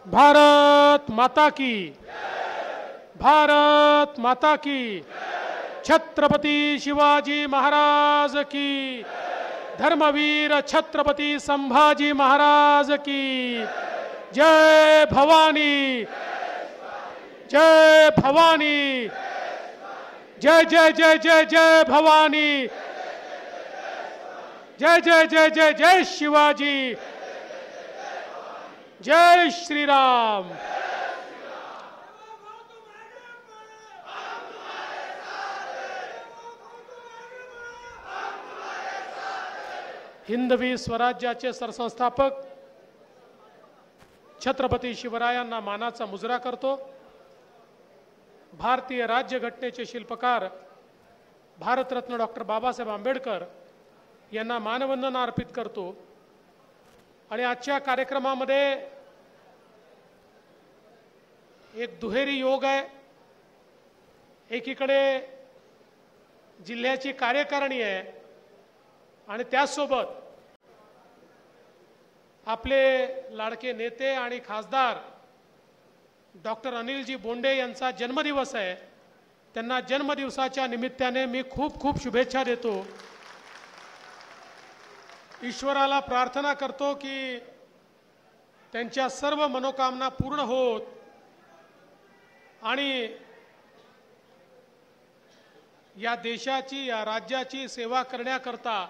भारत माता की, भारत माता की, छत्रपति शिवाजी महाराज की, धर्मवीर छत्रपति संभाजी महाराज की, जय भवानी, जय भवानी, जय जय जय जय जय भवानी, जय जय जय जय जय शिवाजी, जय श्री राम। हिंदवी स्वराज्याचे सरसंस्थापक छत्रपती शिवरायांना मानाचा मुजरा करतो। भारतीय राज्यघटनेचे शिल्पकार भारतरत्न डॉक्टर बाबासाहेब आंबेडकर यांना मानवंदना अर्पित करतो। आणि आजच्या कार्यक्रमामध्ये एक दुहेरी योग आहे। एकीकडे जिल्ह्याची कार्यकारिणी आहे आणि त्यासोबत आपले लाडके नेते आणि खासदार डॉक्टर अनिलजी बोंडे यांचा जन्मदिवस आहे। त्यांना जन्मदिवसाच्या निमित्ताने मी खूप खूप शुभेच्छा देतो। ईश्वराला प्रार्थना करतो की त्यांच्या सर्व मनोकामना पूर्ण होत आणि या देशाची, या राज्याची सेवा करण्याकरता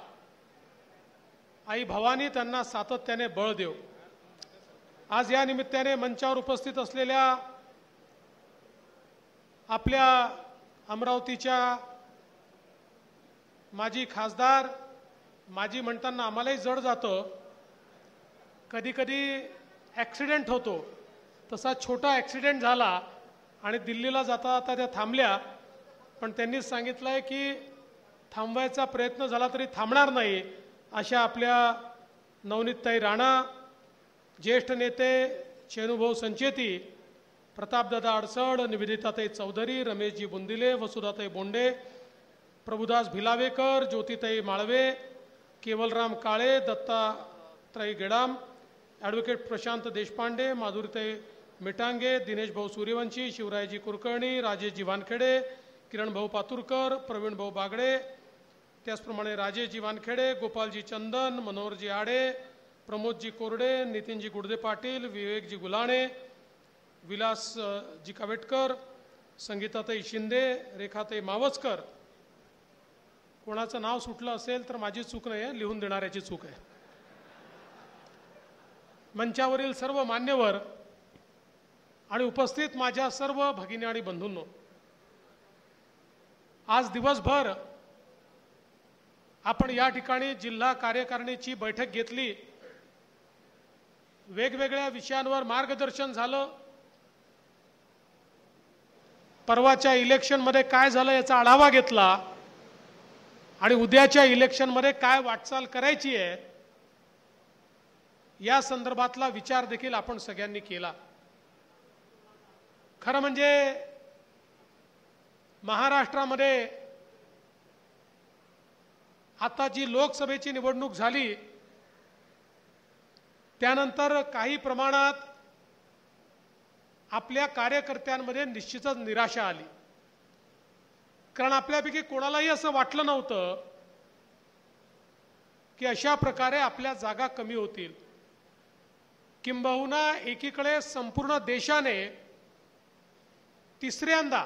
आई भवानी त्यांना सातत्याने बळ देव। आज या निमित्ताने मंचावर उपस्थित असलेल्या आपल्या अमरावतीच्या माजी खासदार, माजी म्हणताना आम्हालाही जड जातं, कधी कधी ॲक्सिडेंट होतो, तसा छोटा ॲक्सिडेंट झाला आणि दिल्लीला जाता जाता त्या थांबल्या, पण त्यांनी सांगितलं आहे की थांबवायचा प्रयत्न झाला तरी थांबणार नाही। अशा आपल्या नवनीतताई राणा, ज्येष्ठ नेते चेनुभाऊ संचेती, प्रतापदादा अडसड, निवेदिताताई चौधरी, रमेशजी बुंदिले, वसुधाताई बोंडे, प्रभुदास भिलावेकर, ज्योतिताई माळवे, केवलराम काळे, दत्तात्रय गेडाम, ॲडव्होकेट प्रशांत देशपांडे, माधुरीताई मिटांगे, दिनेश भाऊ सूर्यवंशी, शिवरायजी कुलकर्णी, राजेशजी वानखेडे, किरण भाऊ पातुरकर, प्रवीण भाऊ बागडे, त्याचप्रमाणे राजेशजी वानखेडे, गोपालजी चंदन, मनोहरजी आडे, प्रमोदजी कोरडे, नितीनजी गुडदे पाटील, विवेकजी गुलाणे, विलासजी कावेटकर, संगीताताई शिंदे, रेखाताई मावचकर। कोणाचं नाव सुटलं असेल तर माझी चूक नाही आहे, लिहून देणाऱ्याची चूक आहे। मंचावरील सर्व मान्यवर आणि उपस्थित माझ्या सर्व भगिनी आणि बंधूंनो, आज दिवसभर आपण या ठिकाणी जिल्हा कार्यकारिणीची बैठक घेतली, वेगवेगळ्या विषयांवर मार्गदर्शन झालं। परवाच्या इलेक्शनमध्ये काय झालं याचा आढावा घेतला आणि उद्याच्या इलेक्शनमध्ये काय वाटचाल करायची आहे या संदर्भातला विचार देखील आपण सगळ्यांनी केला। खरं म्हणजे महाराष्ट्रामध्ये आता जी लोकसभेची निवडणूक झाली त्यानंतर काही प्रमाणात आपल्या कार्यकर्त्यांमध्ये निश्चितच निराशा आली, कारण आपल्यापैकी कोणालाही असं वाटलं नव्हतं की अशा प्रकारे आपल्या जागा कमी होतील। किंबहुना एकीकडे संपूर्ण देशाने तिसऱ्यांदा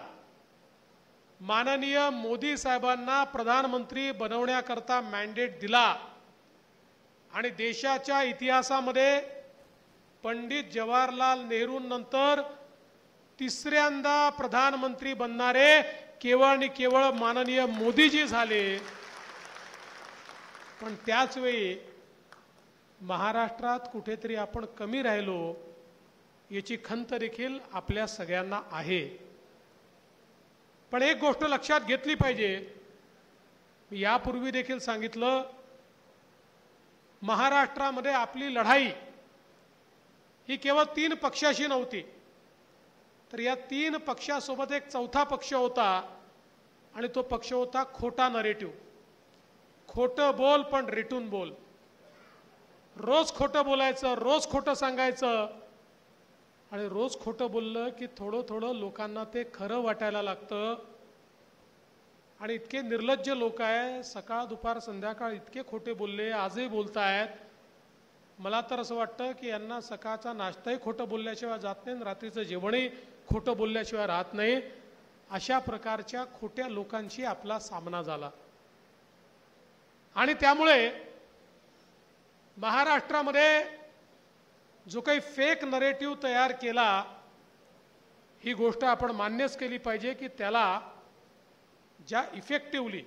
माननीय मोदी साहेबांना प्रधानमंत्री बनवण्याकरता मॅन्डेट दिला आणि देशाच्या इतिहासामध्ये पंडित जवाहरलाल नेहरूंनंतर तिसऱ्यांदा प्रधानमंत्री बनणारे केवळ आणि केवळ माननीय मोदीजी झाले। पण त्याच वेळी महाराष्ट्रात कुठेतरी आपण कमी राहिलो याची खंत देखील आपल्या सगळ्यांना आहे। पण एक गोष्ट लक्षात घेतली पाहिजे, मी यापूर्वी देखील सांगितलं, महाराष्ट्रामध्ये आपली लढाई ही केवळ 3 पक्षाशी नव्हती, तर या 3 पक्षासोबत एक चौथा पक्ष होता आणि तो पक्ष होता खोटा नरेटिव्ह। खोटं बोल पण रेटून बोल, रोज खोटं बोलायचं, रोज खोटं सांगायचं आणि रोज खोटं बोललं की थोडं थोडं लोकांना ते खरं वाटायला लागतं. आणि इतके निर्लज्ज लोक आहे, सकाळ दुपार संध्याकाळ इतके खोटे बोलले, आजही बोलतायत. मला तर असं वाटतं की यांना सकाळचा नाश्ताही खोटं बोलल्याशिवाय जात नाही, रात्रीचं जेवणही खोटं बोलल्याशिवाय राहत नाही. अशा प्रकारच्या खोट्या लोकांशी आपला सामना झाला. आणि त्यामुळे महाराष्ट्रामध्ये जो काही फेक नरेटिव्ह तयार केला, ही गोष्ट आपण मान्यच केली पाहिजे की त्याला ज्या इफेक्टिव्हली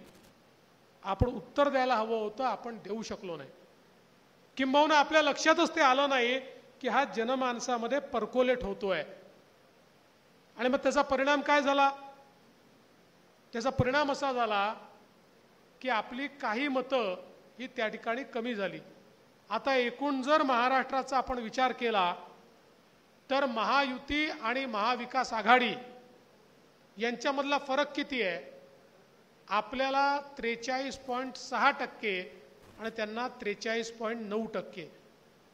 आपण उत्तर द्यायला हवं होतं आपण देऊ शकलो नाही. किंबहुना आपल्या लक्षातच ते आलं नाही की हा जनमानसामध्ये परकोलेट होतोय. आणि मग त्याचा परिणाम काय झाला? त्याचा परिणाम असा झाला की आपली काही मतं ही त्या ठिकाणी कमी झाली. आता एकूण जर महाराष्ट्राचा आपण विचार केला तर महायुती आणि महाविकास आघाडी यांच्यामधला फरक किती आहे? आपल्याला 43.6% आणि त्यांना 43.9%,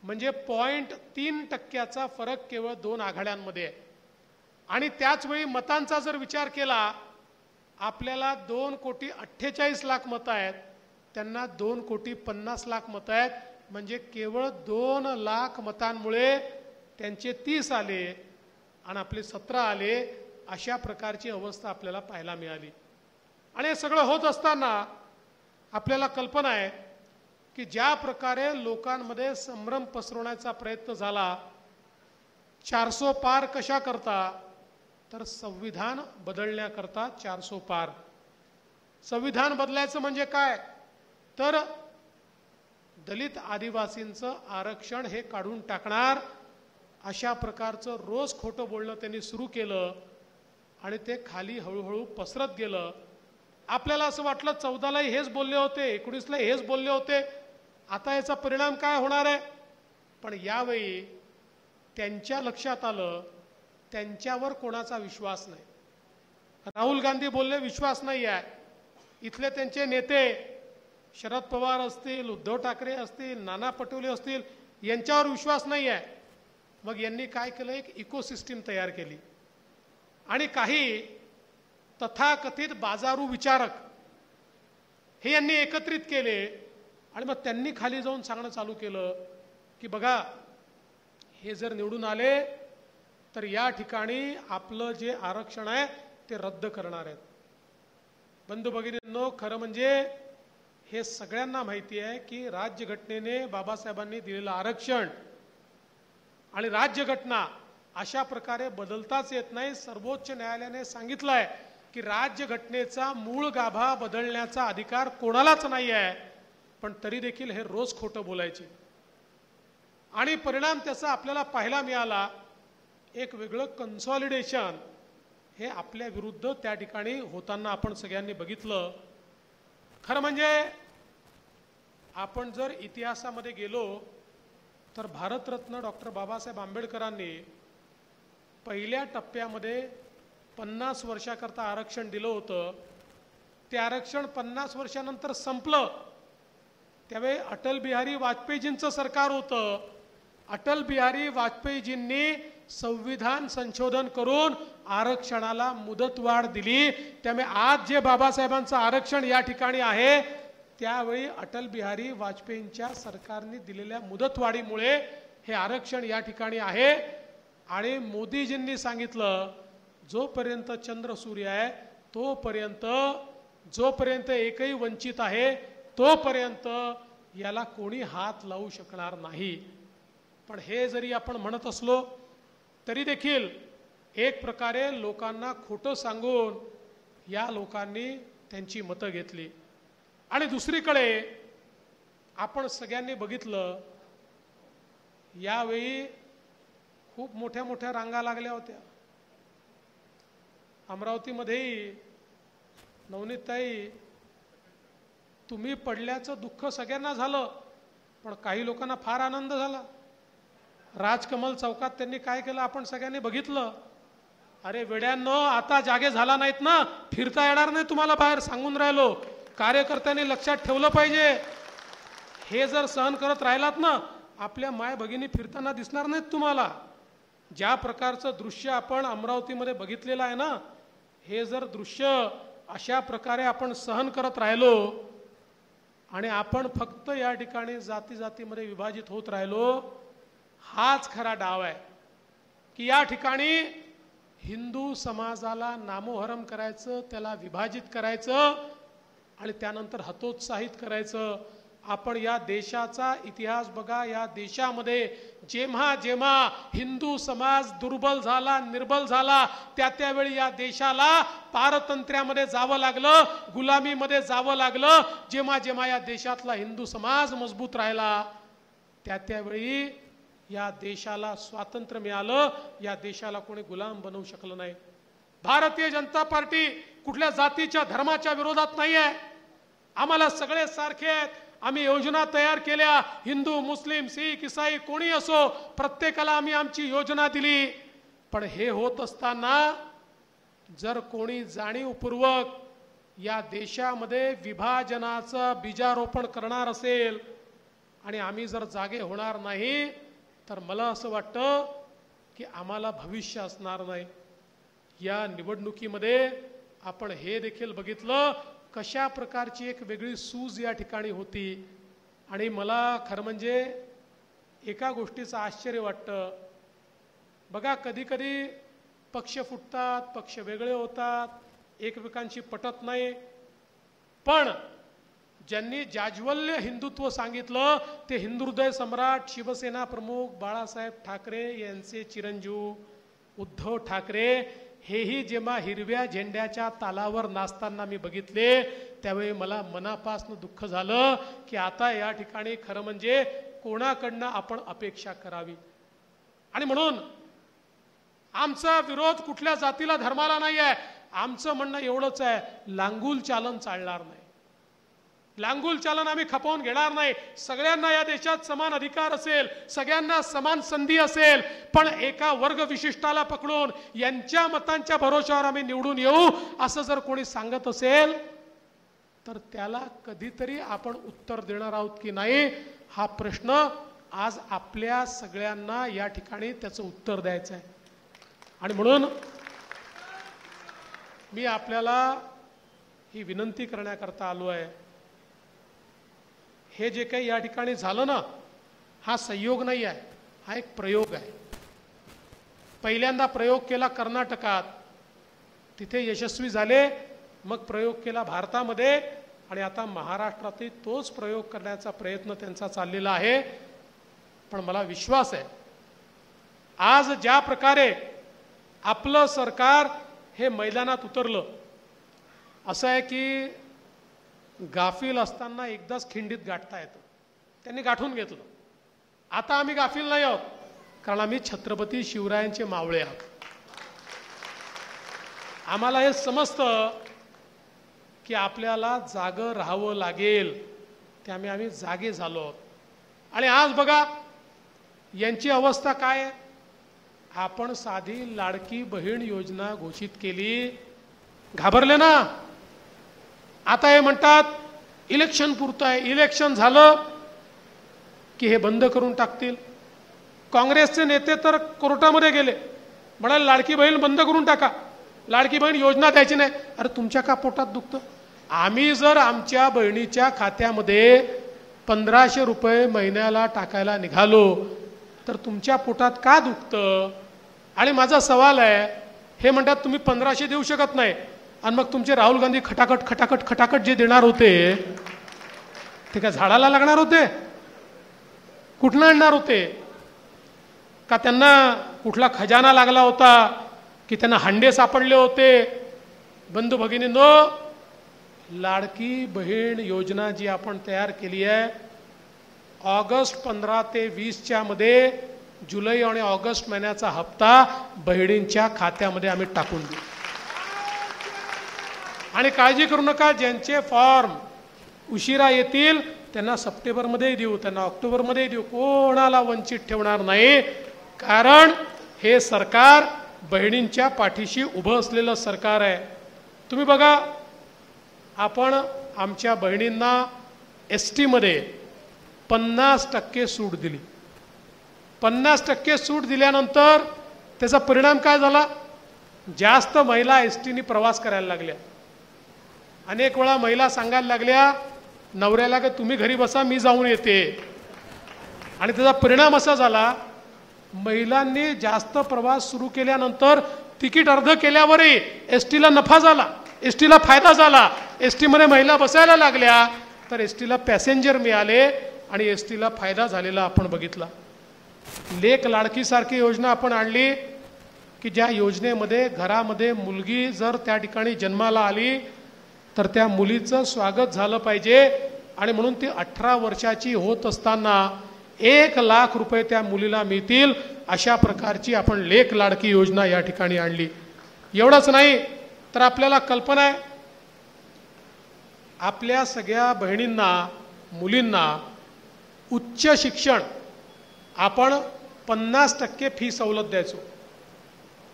म्हणजे 0.3% फरक केवळ दोन आघाड्यांमध्ये आहे. आणि त्याचवेळी मतांचा जर विचार केला, आपल्याला 2,48,00,000 मतं आहेत, त्यांना 2,50,00,000 मतं आहेत. म्हणजे केवळ 2 लाख मतांमुळे त्यांचे 30 आले आणि आपले 17 आले. अशा प्रकारची अवस्था आपल्याला पाहायला मिळाली. आणि हे सगळं होत असताना आपल्याला कल्पना आहे की ज्या प्रकारे लोकांमध्ये संभ्रम पसरवण्याचा प्रयत्न झाला, 400 पार कशा करता? तर संविधान बदलण्याकरता 400 पार. संविधान बदलायचं म्हणजे काय? तर दलित आदिवासींचं आरक्षण हे काढून टाकणार, अशा प्रकारचं रोज खोटं बोलणं त्यांनी सुरू केलं. आणि ते खाली हळूहळू पसरत गेलं. आपल्याला असं वाटलं 14लाही हेच बोलले होते, 19लाही हेच बोलले होते, आता याचा परिणाम काय होणार आहे? पण यावेळी त्यांच्या लक्षात आलं त्यांच्यावर कोणाचा विश्वास नाही. राहुल गांधी बोलले विश्वास नाही आहे. इथले त्यांचे नेते शरद पवार असतील, उद्धव ठाकरे असतील, नाना पटोले असतील, यांच्यावर विश्वास नाही आहे. मग यांनी काय केलं? एक इकोसिस्टीम तयार केली. आणि काही तथाकथित बाजारू विचारक हे यांनी एकत्रित केले. आणि मग त्यांनी खाली जाऊन सांगणं चालू केलं की बघा, हे जर निवडून आले तर या ठिकाणी आपलं जे आरक्षण आहे ते रद्द करणार आहेत. बंधू भगिनींनो, खरं म्हणजे हे सगळ्यांना माहिती आहे की राज्यघटनेने बाबासाहेबांनी दिलेलं आरक्षण आणि राज्यघटना अशा प्रकारे बदलताच येत नाही. सर्वोच्च न्यायालयाने सांगितलं आहे की राज्यघटनेचा मूळ गाभा बदलण्याचा अधिकार कोणालाच नाही आहे. पण तरी देखील हे रोज खोटं बोलायचे. आणि परिणाम त्याचा आपल्याला पाहायला मिळाला. एक वेगळं कन्सॉलिडेशन हे आपल्या विरुद्ध त्या ठिकाणी होताना आपण सगळ्यांनी बघितलं. खरं म्हणजे आपण जर इतिहासामध्ये गेलो तर भारतरत्न डॉक्टर बाबासाहेब आंबेडकरांनी पहिल्या टप्प्यामध्ये 50 वर्षाकरता आरक्षण दिलं होतं. ते आरक्षण 50 वर्षानंतर संपलं. त्यावेळी अटल बिहारी वाजपेयीजींचं सरकार होतं. अटल बिहारी वाजपेयीजींनी संविधान संशोधन करून आरक्षणाला मुदतवाढ दिली. त्यामुळे आज जे बाबासाहेबांचं आरक्षण या ठिकाणी आहे, त्यावेळी अटल बिहारी वाजपेयींच्या सरकारने दिलेल्या मुदतवाढीमुळे हे आरक्षण या ठिकाणी आहे. आणि मोदीजींनी सांगितलं जोपर्यंत चंद्र सूर्य आहे तोपर्यंत, जोपर्यंत एकही वंचित आहे तोपर्यंत याला कोणी हात लावू शकणार नाही. पण हे जरी आपण म्हणत असलो तरी देखील एक प्रकारे लोकांना खोटं सांगून या लोकांनी त्यांची मतं घेतली. आणि दुसरीकडे आपण सगळ्यांनी बघितलं यावेळी खूप मोठ्या मोठ्या रांगा लागल्या होत्या. अमरावतीमध्येही नवनीतताई, तुम्ही पडल्याचं दुःख सगळ्यांना झालं, पण काही लोकांना फार आनंद झाला. राजकमल चौकात त्यांनी काय केलं आपण सगळ्यांनी बघितलं. अरे वेड्यांनो, आता जागे झाला नाहीत ना, फिरता येणार नाही तुम्हाला बाहेर, सांगून राहिलो. कार्यकर्त्यांनी लक्षात ठेवलं पाहिजे. हे जर सहन करत राहिलात ना, आपल्या माय भगिनी फिरताना दिसणार नाहीत तुम्हाला. ज्या प्रकारचं दृश्य आपण अमरावतीमध्ये बघितलेलं आहे ना, हे जर दृश्य अशा प्रकारे आपण सहन करत राहिलो आणि आपण फक्त या ठिकाणी जाती जातीमध्ये विभाजित होत राहिलो, हाच खरा डाव आहे की या ठिकाणी हिंदू समाजाला नामोहरम करायचं, त्याला विभाजित करायचं आणि त्यानंतर हतोत्साहित करायचं. आपण या देशाचा इतिहास बघा. या देशामध्ये जेव्हा जेव्हा हिंदू समाज दुर्बल झाला, निर्बल झाला, त्यावेळी या देशाला पारतंत्र्यामध्ये जावं लागलं, गुलामीमध्ये जावं लागलं. जेव्हा जेव्हा या देशातला हिंदू समाज मजबूत राहिला, त्यावेळी या देशाला स्वातंत्र्य मिळालं. या देशाला कोणी गुलाम बनवू शकलं नाही. भारतीय जनता पार्टी कुठल्या जातीच्या धर्माच्या विरोधात नाही आहे. आम्हाला सगळे सारखे आहेत. आम्ही योजना तयार केल्या. हिंदू, मुस्लिम, शीख, ईसाई कोणी असो, प्रत्येकाला आम्ही आमची योजना दिली. पण हे होत असताना जर कोणी जाणीवपूर्वक या देशामध्ये विभाजनाचं बीजारोपण करणार असेल आणि आम्ही जर जागे होणार नाही, तर मला असं वाटतं की आम्हाला भविष्य असणार नाही. या निवडणुकीमध्ये आपण हे देखील बघितलं कशा प्रकारची एक वेगळी सूज या ठिकाणी होती. आणि मला खरं म्हणजे एका गोष्टीचं आश्चर्य वाटतं. बघा, कधी कधी पक्ष फुटतात, पक्ष वेगळे होतात, एकमेकांशी पटत नाही. पण ज्यांनी जाज्वल्य हिंदुत्व सांगितलं ते हिंदुहृदय सम्राट, शिवसेना प्रमुख बाळासाहेब ठाकरे यांचे चिरंजीव उद्धव ठाकरे हेही जेव्हा हिरव्या झेंड्याच्या तालावर नाचताना मी बघितले, त्यावेळी मला मनापासून दुःख झालं की आता या ठिकाणी खरं म्हणजे कोणाकडनं आपण अपेक्षा करावी. आणि म्हणून आमचा विरोध कुठल्या जातीला, धर्माला नाही आहे. आमचं म्हणणं एवढंच आहे, लांगुल चालन चालणार नाही. लांगुल चालन आम्ही खपवून घेणार नाही. सगळ्यांना या देशात समान अधिकार असेल, सगळ्यांना समान संधी असेल. पण एका वर्ग विशिष्टाला पकडून यांच्या मतांच्या भरोशावर आम्ही निवडून येऊ असं जर कोणी सांगत असेल तर त्याला कधीतरी आपण उत्तर देणार आहोत की नाही, हा प्रश्न आज आपल्या सगळ्यांना या ठिकाणी त्याचं उत्तर द्यायचं आहे. आणि म्हणून मी आपल्याला ही विनंती करण्याकरता आलो आहे. हे जे काही या ठिकाणी झालं ना, हा संयोग नाही आहे, हा एक प्रयोग आहे. पहिल्यांदा प्रयोग केला कर्नाटकात, तिथे यशस्वी झाले. मग प्रयोग केला भारतामध्ये आणि आता महाराष्ट्रातही तोच प्रयोग करण्याचा प्रयत्न त्यांचा चाललेला आहे. पण मला विश्वास आहे, आज ज्या प्रकारे आपलं सरकार हे मैदानात उतरलं, असं आहे की गाफील असताना एकदाच खिंडीत गाठता येतं. त्यांनी गाठून घेतलं. आता आम्ही गाफील नाही आहोत, कारण आम्ही छत्रपती शिवरायांचे मावळे आहोत. आम्हाला हे समजतं की आपल्याला जागं राहावं लागेल, त्यामुळे आम्ही जागे झालो आहोत. आणि आज बघा यांची अवस्था काय आहे. आपण साधी लाडकी बहीण योजना घोषित केली, घाबरले ना. आता हे म्हणतात इलेक्शन पुरतं आहे, इलेक्शन झालं की हे बंद करून टाकतील. काँग्रेसचे नेते तर कोर्टामध्ये गेले, म्हणाले लाडकी बहीण बंद करून टाका, लाडकी बहीण योजना द्यायची नाही. अरे तुमच्या का पोटात दुखतं? आम्ही जर आमच्या बहिणीच्या खात्यामध्ये 1500 रुपये महिन्याला टाकायला निघालो तर तुमच्या पोटात का दुखतं? आणि माझा सवाल आहे, हे म्हणतात तुम्ही 1500 देऊ शकत नाही, आणि मग तुमचे राहुल गांधी खटाखट खटाखट खटाखट जे देणार होते ते काय झाडाला लागणार होते? कुठनं आणणार होते? का त्यांना कुठला खजाना लागला होता की त्यांना हंडे सापडले होते? बंधू भगिनींनो, लाडकी बहीण योजना जी आपण तयार केली आहे, ऑगस्ट 15 ते 20 मध्ये जुलै आणि ऑगस्ट महिन्याचा हप्ता बहिणींच्या खात्यामध्ये आम्ही टाकून देऊ. आणि काळजी करू नका, ज्यांचे फॉर्म उशिरा येतील त्यांना सप्टेंबरमध्ये देऊ, त्यांना ऑक्टोबरमध्ये देऊ, कोणाला वंचित ठेवणार नाही. कारण हे सरकार बहिणींच्या पाठीशी उभं असलेलं सरकार आहे. तुम्ही बघा, आपण आमच्या बहिणींना ST मध्ये 50% सूट दिली. 50% सूट दिल्यानंतर त्याचा परिणाम काय झाला? जास्त महिला एसटीने प्रवास करायला लागल्या. अनेक वेळा महिला सांगायला लागल्या नवऱ्याला की तुम्ही घरी बसा, मी जाऊन येते. आणि त्याचा परिणाम असा झाला, महिलांनी जास्त प्रवास सुरू केल्यानंतर तिकीट अर्ध केल्यावरही एसटीला नफा झाला, एसटीला फायदा झाला. एसटीमध्ये महिला बसायला लागल्या तर एसटीला पॅसेंजर मिळाले आणि एसटीला फायदा झालेला आपण बघितला. लेक लाडकीसारखी योजना आपण आणली की ज्या योजनेमध्ये घरामध्ये मुलगी जर त्या ठिकाणी जन्माला आली तर त्या मुलीचं स्वागत झालं पाहिजे. आणि म्हणून ती 18 वर्षाची होत असताना 1 लाख रुपये त्या मुलीला मिळतील, अशा प्रकारची आपण लेक लाडकी योजना या ठिकाणी आणली. एवढंच नाही तर आपल्याला कल्पना आहे, आपल्या सगळ्या बहिणींना मुलींना उच्च शिक्षण आपण 50% फी सवलत द्यायचो.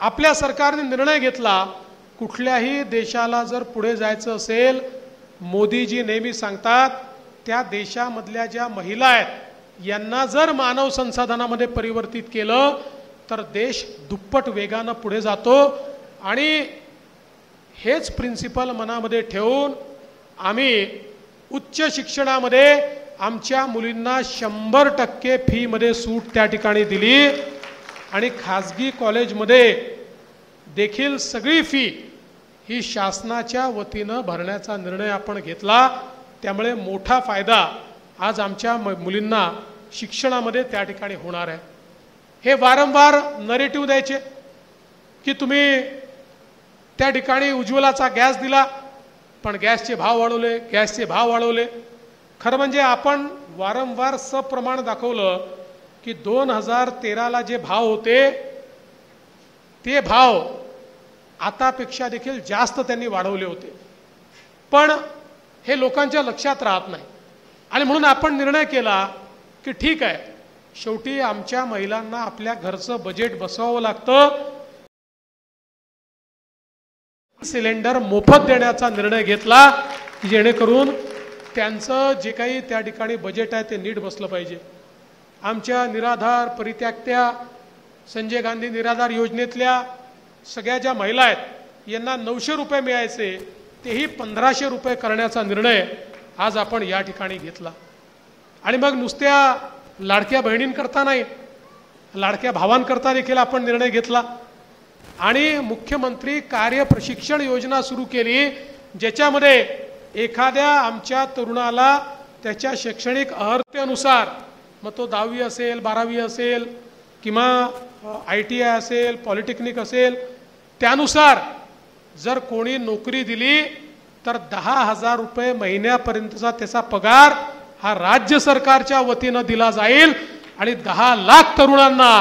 आपल्या सरकारने निर्णय घेतला, कुठल्याही देशाला जर पुढे जायचं असेल, मोदीजी नेहमी सांगतात त्या देशामधल्या ज्या महिला आहेत यांना जर मानव संसाधनामध्ये परिवर्तित केलं तर देश दुप्पट वेगानं पुढे जातो. आणि हेच प्रिन्सिपल मनामध्ये ठेवून आम्ही उच्च शिक्षणामध्ये आमच्या मुलींना 100% फीमध्ये सूट त्या ठिकाणी दिली. आणि खाजगी कॉलेजमध्ये देखील सगळी फी ही शासनाच्या वतीनं भरण्याचा निर्णय आपण घेतला. त्यामुळे मोठा फायदा आज आमच्या मुलींना शिक्षणामध्ये त्या ठिकाणी होणार आहे. हे वारंवार नरेटिव्ह द्यायचे की तुम्ही त्या ठिकाणी उज्ज्वलाचा गॅस दिला पण गॅसचे भाव वाढवले, गॅसचे भाव वाढवले. खरं म्हणजे आपण वारंवार सप्रमाण दाखवलं की 2013ला जे भाव होते ते भाव आतापेक्षा देखील जास्त त्यांनी वाढवले होते. पण हे लोकांच्या लक्षात राहत नाही. आणि म्हणून आपण निर्णय केला की ठीक आहे, शेवटी आमच्या महिलांना आपल्या घरचं बजेट बसवावं लागतं, सिलेंडर मोफत देण्याचा निर्णय घेतला जेणेकरून त्यांचं जे काही त्या ठिकाणी बजेट आहे ते नीट बसलं पाहिजे. आमच्या निराधार परित्यागत्या संजय गांधी निराधार योजनेतल्या सगळ्या ज्या महिला आहेत यांना 900 रुपये मिळायचे तेही 1500 रुपये करण्याचा निर्णय आज आपण या ठिकाणी घेतला. आणि मग नुसत्या लाडक्या बहिणींकरता नाही, लाडक्या भावांकरता देखील आपण निर्णय घेतला. आणि मुख्यमंत्री कार्य प्रशिक्षण योजना सुरू केली, ज्याच्यामध्ये एखाद्या आमच्या तरुणाला त्याच्या शैक्षणिक अर्हतेनुसार, मग तो 10वी असेल, 12वी असेल किंवा ITI असेल, पॉलिटेक्निक असेल, त्यानुसार जर कोणी नोकरी दिली तर 10,000 रुपये महिन्यापर्यंतचा त्याचा पगार हा राज्य सरकारच्या वतीनं दिला जाईल. आणि 10 लाख तरुणांना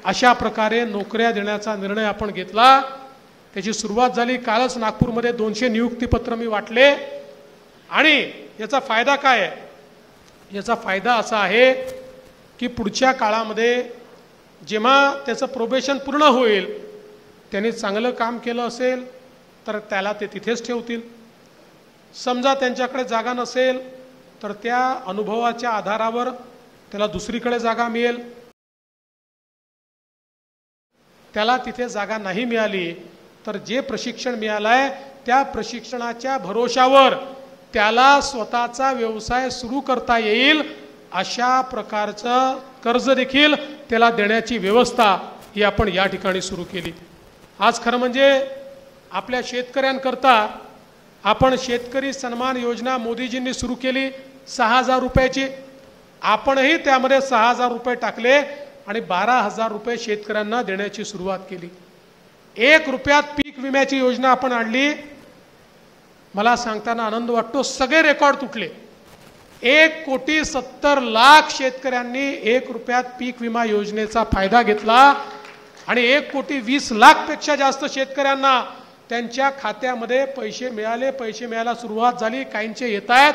अशा प्रकारे नोकऱ्या देण्याचा निर्णय आपण घेतला. त्याची सुरुवात झाली. कालच नागपूरमध्ये 200 नियुक्तीपत्र मी वाटले. आणि याचा फायदा काय आहे? याचा फायदा असा आहे की पुढच्या काळामध्ये जेव्हा त्याचं प्रोबेशन पूर्ण होईल, त्याने चांगलं काम केलं असेल तर त्याला ते तिथेच ठेवतील. समजा त्यांच्याकडे जागा नसेल तर त्या अनुभवाच्या आधारावर त्याला दुसरीकडे जागा मिळेल. त्याला तिथे जागा नाही मिळाली तर जे प्रशिक्षण मिळालं आहे त्या प्रशिक्षणाच्या भरोशावर त्याला स्वतःचा व्यवसाय सुरू करता येईल, अशा प्रकारचं कर्ज देखील त्याला देण्याची व्यवस्था ही आपण या ठिकाणी सुरू केली. आज खरं म्हणजे आपल्या शेतकऱ्यांकरता आपण शेतकरी सन्मान योजना मोदीजींनी सुरू केली 6,000 रुपयाची. आपणही त्यामध्ये 6,000 रुपये टाकले आणि 12,000 रुपये शेतकऱ्यांना देण्याची सुरुवात केली. 1 रुपयात पीक विम्याची योजना आपण आणली. मला सांगताना आनंद वाटतो, सगळे रेकॉर्ड तुटले. 1,70,00,000 शेतकऱ्यांनी 1 रुपयात पीक विमा योजनेचा फायदा घेतला. आणि 1,20,00,000 पेक्षा जास्त शेतकऱ्यांना त्यांच्या खात्यामध्ये पैसे मिळाले. पैसे मिळायला सुरुवात झाली. काहींचे येत आहेत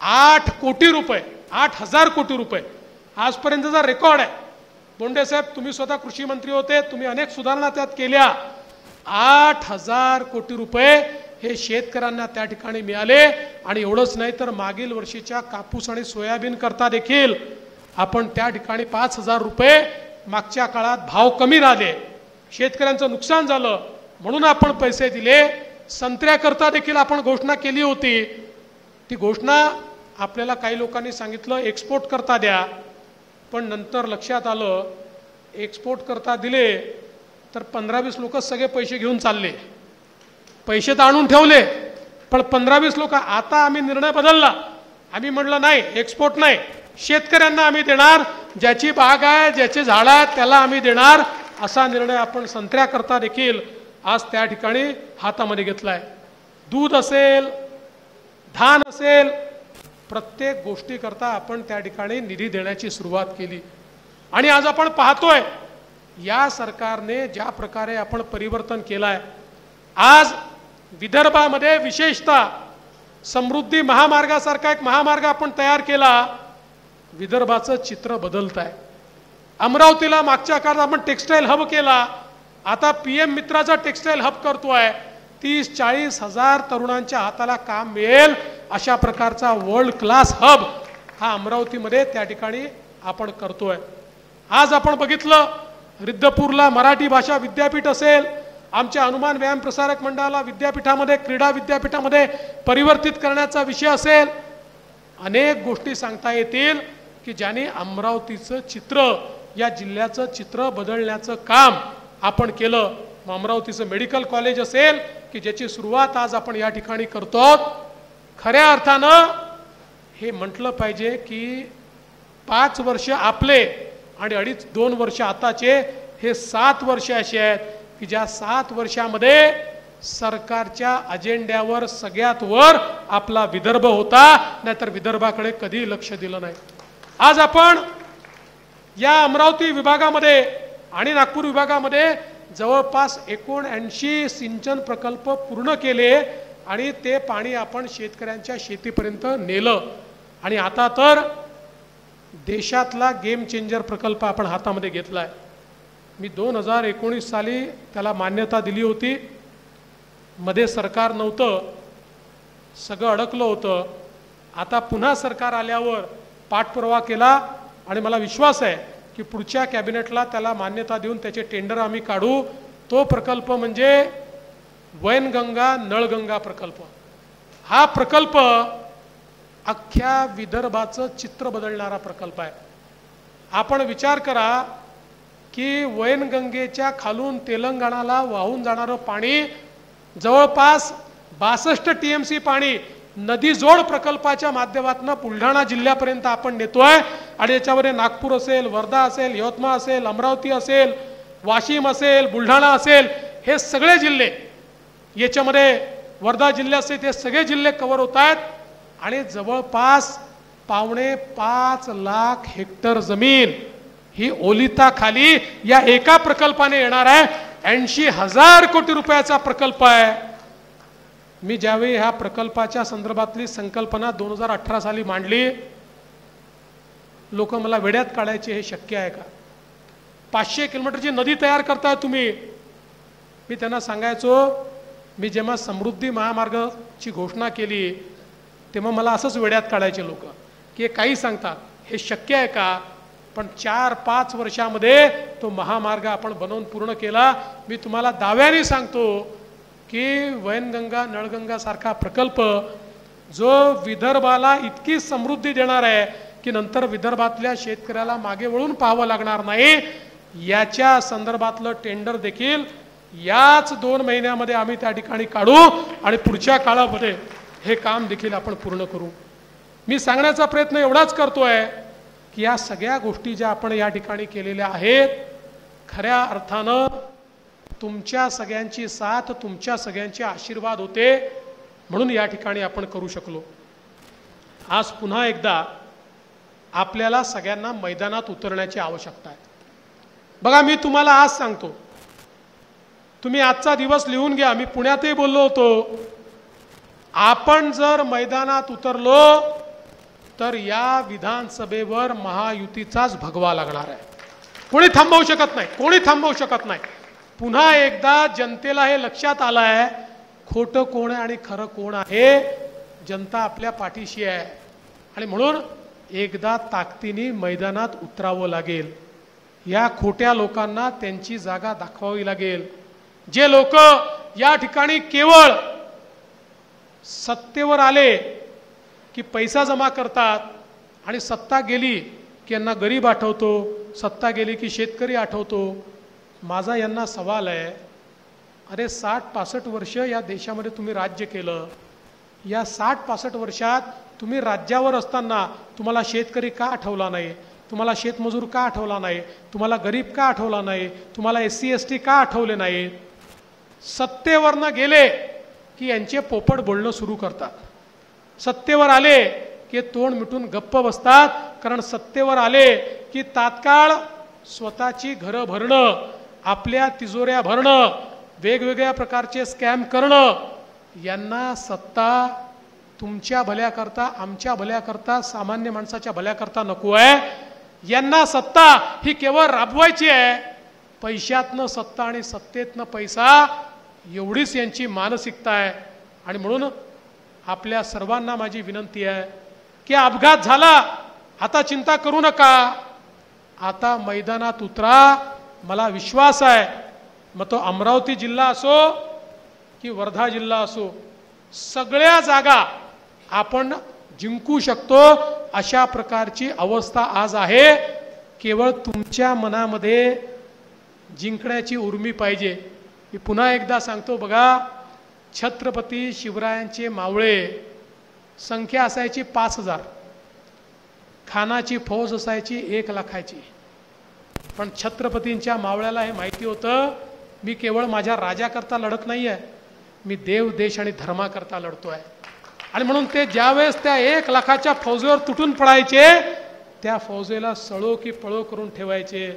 8 कोटी रुपये, 8,000 कोटी रुपये आजपर्यंतचा रेकॉर्ड आहे. बोंडे साहेब, तुम्ही स्वतः कृषी मंत्री होते, तुम्ही अनेक सुधारणा त्यात केल्या. 8,000 कोटी रुपये हे शेतकऱ्यांना त्या ठिकाणी मिळाले. आणि एवढंच नाही तर मागील वर्षीच्या कापूस आणि सोयाबीन करता देखील आपण त्या ठिकाणी 5,000 रुपये मागच्या काळात भाव कमी राहिले, शेतकऱ्यांचं नुकसान झालं म्हणून आपण पैसे दिले. संत्र्याकरता देखील आपण घोषणा केली होती. ती घोषणा आपल्याला काही लोकांनी सांगितलं एक्सपोर्ट करता द्या, पण नंतर लक्षात आलं एक्सपोर्ट करता दिले तर 15-20 लोक सगळे पैसे घेऊन चालले. पैसे तर आणून ठेवले पण 15-20 लोक. आता आम्ही निर्णय बदलला. आम्ही म्हटलं नाही, एक्सपोर्ट नाही, शेतकऱ्यांना आम्ही देणार, ज्याची बाग आहे ज्याचे झाड आहेत त्याला आम्ही देणार. असा निर्णय आपण संत्र्याकरता देखील आज त्या ठिकाणी हातामध्ये घेतलाय. दूध असेल, धान असेल, प्रत्येक गोष्टीकरता आपण त्या ठिकाणी निधी देण्याची सुरुवात केली. आणि आज आपण पाहतोय या सरकारने ज्या प्रकारे आपण परिवर्तन केलंय. आज विदर्भामध्ये विशेषतः समृद्धी महामार्गासारखा एक महामार्ग आपण तयार केला. विदर्भाचं चित्र बदलत आहे. अमरावतीला मागच्या काळात आपण टेक्सटाईल हब केला, आता PM मित्राचा टेक्सटाईल हब करतोय. 30-40 हजार तरुणांच्या हाताला काम मिळेल अशा प्रकारचा वर्ल्ड क्लास हब हा अमरावतीमध्ये त्या ठिकाणी आपण करतोय. आज आपण बघितलं रिद्धपूरला मराठी भाषा विद्यापीठ असेल, आमच्या हनुमान व्यायाम प्रसारक मंडळाला विद्यापीठामध्ये क्रीडा विद्यापीठामध्ये परिवर्तित करण्याचा विषय असेल. अनेक गोष्टी सांगता येतील की ज्यांनी अमरावतीचं चित्र, या जिल्ह्याचं चित्र बदलण्याचं काम आपण केलं. अमरावतीचं मेडिकल कॉलेज असेल की ज्याची सुरुवात आज आपण या ठिकाणी करतो. खऱ्या अर्थानं हे म्हटलं पाहिजे की 5 वर्ष आपले आणि 2.5 वर्ष आताचे, हे 7 वर्ष असे आहेत की ज्या 7 वर्षामध्ये सरकारच्या अजेंड्यावर सगळ्यात वर आपला विदर्भ होता, नाहीतर विदर्भाकडे कधी लक्ष दिलं नाही. आज आपण या अमरावती विभागामध्ये आणि नागपूर विभागामध्ये जवळपास 79 सिंचन प्रकल्प पूर्ण केले आणि ते पाणी आपण शेतकऱ्यांच्या शेतीपर्यंत नेलं. आणि आता तर देशातला गेम चेंजर प्रकल्प आपण हातामध्ये घेतलाय. मी 2019 साली त्याला मान्यता दिली होती. मध्ये सरकार नव्हतं, सगळं अडकलं होतं. आता पुन्हा सरकार आल्यावर पाठपुरावा केला आणि मला विश्वास आहे की पुढच्या कॅबिनेटला त्याला मान्यता देऊन त्याचे टेंडर आम्ही काढू. तो प्रकल्प म्हणजे वैनगंगा नळगंगा प्रकल्प. हा प्रकल्प अख्ख्या विदर्भाचं चित्र बदलणारा प्रकल्प आहे. आपण विचार करा की वैनगंगेच्या खालून तेलंगणाला वाहून जाणारं पाणी जवळपास 62 TMC पाणी नदी जोड प्रकल्पाच्या माध्यमातून बुलढाणा जिल्ह्यापर्यंत आपण नेतोय. आणि याच्यामध्ये नागपूर असेल, वर्धा असेल, यवतमाळ असेल, अमरावती असेल, वाशिम असेल, बुलढाणा असेल, हे सगळे जिल्हे, याच्यामध्ये वर्धा जिल्हा असेल, ते सगळे जिल्हे कव्हर होत आहेत. आणि जवळपास 5.25 लाख हेक्टर जमीन ही ओलिताखाली या एका प्रकल्पाने येणार आहे. 80,000 कोटी रुपयाचा प्रकल्प आहे. मी ज्यावेळी ह्या प्रकल्पाच्या संदर्भातली संकल्पना 2018 साली मांडली, लोक मला वेड्यात काढायचे, हे शक्य आहे का? 500 किलोमीटरची नदी तयार करताय तुम्ही. मी त्यांना सांगायचो, मी जेव्हा समृद्धी महामार्गाची घोषणा केली तेव्हा मला असंच वेड्यात काढायचे लोक की हे काही सांगतात, हे शक्य आहे का? पण 4-5 वर्षामध्ये तो महामार्ग आपण बनवून पूर्ण केला. मी तुम्हाला दाव्याने सांगतो की वैनगंगा नळगंगा सारखा प्रकल्प जो विदर्भाला इतकी समृद्धी देणार आहे की नंतर विदर्भातल्या शेतकऱ्याला मागे वळून पाहावं लागणार नाही, याच्या संदर्भातलं टेंडर देखील याच 2 महिन्यामध्ये आम्ही त्या ठिकाणी काढू आणि पुढच्या काळामध्ये हे काम देखील आपण पूर्ण करू. मी सांगण्याचा प्रयत्न एवढाच करतोय की या सगळ्या गोष्टी ज्या आपण या ठिकाणी केलेल्या आहेत, खऱ्या अर्थानं तुमच्या सगळ्यांची साथ, तुमच्या सगळ्यांचे आशीर्वाद होते म्हणून या ठिकाणी आपण करू शकलो. आज पुन्हा एकदा आपल्याला सगळ्यांना मैदानात उतरण्याची आवश्यकता आहे. बघा, मी तुम्हाला आज सांगतो, तुम्ही आजचा दिवस लिहून घ्या. मी पुण्यातही बोललो होतो, आपण जर मैदानात उतरलो तर या विधानसभेवर महायुतीचाच भगवा लागणार आहे. कोणी थांबवू शकत नाही, कोणी थांबवू शकत नाही. पुन्हा एकदा जनतेला हे लक्षात आलं आहे, खोटं कोण आहे आणि खरं कोण आहे. जनता आपल्या पाठीशी आहे आणि म्हणून एकदा ताकदीने मैदानात उतरावं लागेल. या खोट्या लोकांना त्यांची जागा दाखवावी लागेल. जे लोक या ठिकाणी केवळ सत्तेवर आले की पैसा जमा करतात आणि सत्ता गेली की यांना गरीब आठवतो, सत्ता गेली की शेतकरी आठवतो. माझा यांना सवाल आहे, अरे 60-65 वर्ष या देशामध्ये तुम्ही राज्य केलं. या 60-65 वर्षात तुम्ही राज्यावर असताना तुम्हाला शेतकरी का आठवला नाही? तुम्हाला शेतमजूर का आठवला नाही? तुम्हाला गरीब का आठवला नाही? तुम्हाला SC ST का आठवले नाहीत? सत्तेवरनं गेले की यांचे पोपट बोलणं सुरू करतात. सत्तेवर आले की तोंड मिटून गप्प बसतात. कारण सत्तेवर आले की तात्काळ स्वतःची घरं भरणं, आपल्या तिजोऱ्या भरणं, वेगवेगळ्या प्रकारचे स्कॅम करणं, यांना सत्ता तुमच्या भल्याकरता, आमच्या भल्याकरता, सामान्य माणसाच्या भल्याकरता नको आहे. यांना सत्ता ही केवळ राबवायची आहे. पैशातनं सत्ता आणि सत्तेतनं पैसा, एवढीच यांची मानसिकता आहे. आणि म्हणून आपल्या सर्वांना माझी विनंती आहे की अपघात झाला, आता चिंता करू नका, आता मैदानात उतरा. मला विश्वास आहे, मग तो अमरावती जिल्हा असो की वर्धा जिल्हा असो, सगळ्या जागा आपण जिंकू शकतो. अशा प्रकारची अवस्था आज आहे. केवळ तुमच्या मनामध्ये जिंकण्याची उर्मी पाहिजे. मी पुन्हा एकदा सांगतो बघा, छत्रपती शिवरायांचे मावळे संख्या असायची 5000, खानाची फौज असायची 1 लाखाची. पण छत्रपतींच्या मावळ्याला हे माहिती होतं, मी केवळ माझ्या राजाकरता लढत नाही आहे, मी देव, देश आणि धर्माकरता लढतो आहे. आणि म्हणून ते ज्यावेळेस त्या 1 लाखाच्या फौजेवर तुटून पडायचे, त्या फौजेला सळो की पळो करून ठेवायचे.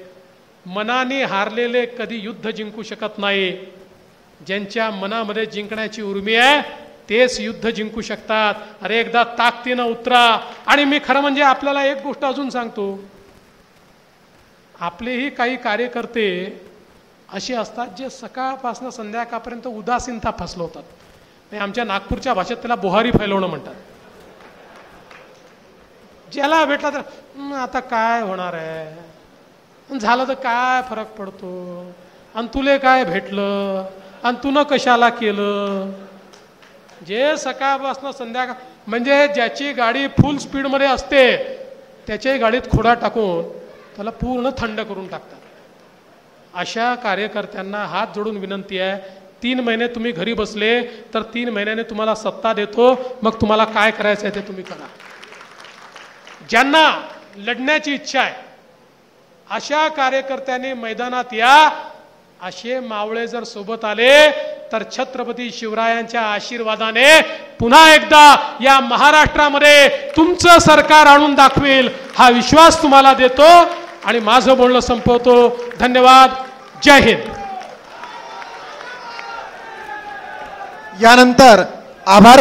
मनाने हारलेले कधी युद्ध जिंकू शकत नाही. ज्यांच्या मनामध्ये जिंकण्याची उर्मी आहे तेच युद्ध जिंकू शकतात. अरे एकदा ताकदीनं उतरा. आणि मी खरं म्हणजे आपल्याला एक गोष्ट अजून सांगतो, आपलेही काही कार्यकर्ते असे असतात जे सकाळपासून संध्याकाळपर्यंत उदासीनता फसवतात. आमच्या नागपूरच्या भाषेत त्याला बोहारी फैलवणं म्हणतात. ज्याला भेटला तर आता काय होणार आहे, झालं तर काय फरक पडतो, आणि तुले काय भेटलं, आणि तुनं कशाला केलं. जे सकाळपासून संध्याकाळ म्हणजे ज्याची गाडी फुल स्पीडमध्ये असते त्याच्याही गाडीत खोडा टाकून त्याला पूर्ण थंड करून टाकतात. अशा कार्यकर्त्यांना हात जोडून विनंती आहे, 3 महिने तुम्ही घरी बसले तर 3 महिन्याने तुम्हाला सत्ता देतो, मग तुम्हाला काय करायचं आहे ते तुम्ही करा. ज्यांना लढण्याची इच्छा आहे अशा कार्यकर्त्यांनी मैदानात या. असे मावळे जर सोबत आले तर छत्रपती शिवरायांच्या आशीर्वादाने पुन्हा एकदा या महाराष्ट्रामध्ये तुमचं सरकार आणून दाखवेल, हा विश्वास तुम्हाला देतो. आणि माझं बोलणं संपवतो. धन्यवाद. जय हिंद. यानंतर आभार